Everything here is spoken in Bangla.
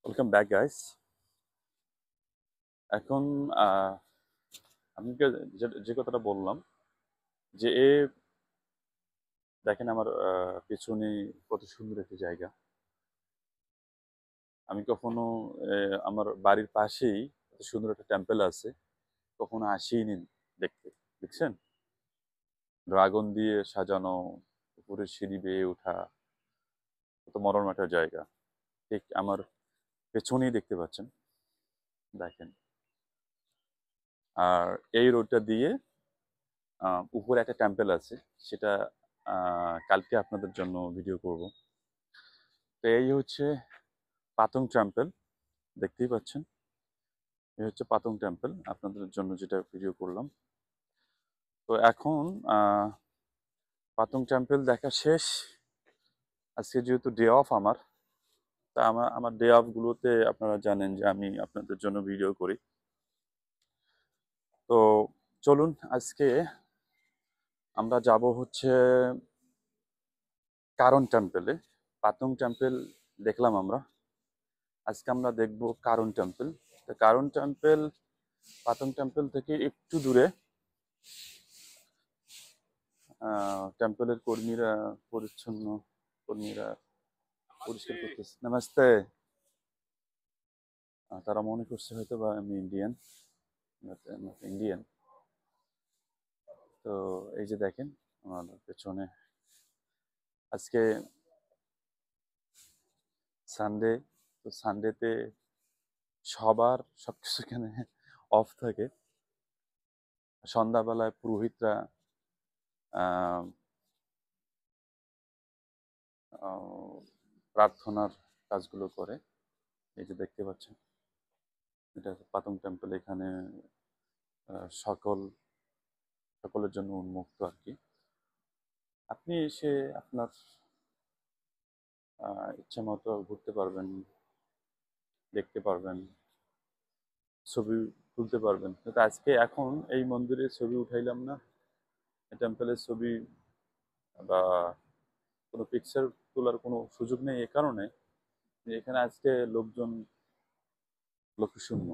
Welcome back guys. এখন আহ, আমি যে কথাটা বললাম যে দেখেন আমার পেছনে কত সুন্দর একটি জায়গা। আমি কখনো আমার বাড়ির পাশেই এত সুন্দর একটা টেম্পল আছে, কখনো আসিনি দেখতে। দেখছেন, ড্রাগন দিয়ে সাজানো, উপরে সিঁড়ি বেয়ে ওঠা, কত মনোরম একটা জায়গা। ঠিক আমার পেছনেই দেখতে পাচ্ছেন, দেখেন। আর এই রোডটা দিয়ে উপরে একটা টেম্পল আছে, সেটা কালকে আপনাদের জন্য ভিডিও করব। তো এই হচ্ছে পাতং টেম্পল, দেখতেই পাচ্ছেন। এই হচ্ছে পাতং টেম্পল, আপনাদের জন্য যেটা ভিডিও করলাম। তো এখন পাতং টেম্পল দেখা শেষ। আজকে যেহেতু ডে অফ আমার, তা আমার আমার ডে অফ গুলোতে আপনারা জানেন যে আমি আপনাদের জন্য ভিডিও করি। তো চলুন, আজকে আমরা যাব হচ্ছে কারণ টেম্পলে। পাতং টেম্পল দেখলাম আমরা, আজকে আমরা দেখব কারণ টেম্পল। তো কারণ টেম্পল পাতং টেম্পল থেকে একটু দূরে। টেম্পলের কর্মীরা পরিষ্কার করতেছে। নমস্তে। তারা মনে করছে হয়তো বা আমি ইন্ডিয়ান, ইন্ডিয়ান। তো এই যে দেখেন আমার পেছনে, আজকে সানডে। তো সানডেতে সবার সবকিছু এখানে অফ থাকে। সন্ধ্যাবেলায় পুরোহিতরা আহ, আহ, প্রার্থনার কাজগুলো করে। এই যে দেখতে পাচ্ছেন, এটা পাতং টেম্পল। এখানে সকলের জন্য উন্মুক্ত আর কি। আপনি এসে আপনার ইচ্ছা মতো ঘুরতে পারবেন, দেখতে পারবেন, ছবি তুলতে পারবেন। কিন্তু আজকে এখন এই মন্দিরের ছবি উঠাইলাম না, টেম্পলের ছবি বা কোনো পিকচার তোলার কোনো সুযোগ নেই, এ কারণে যে এখানে আজকে লোকজন লোকশূন্য।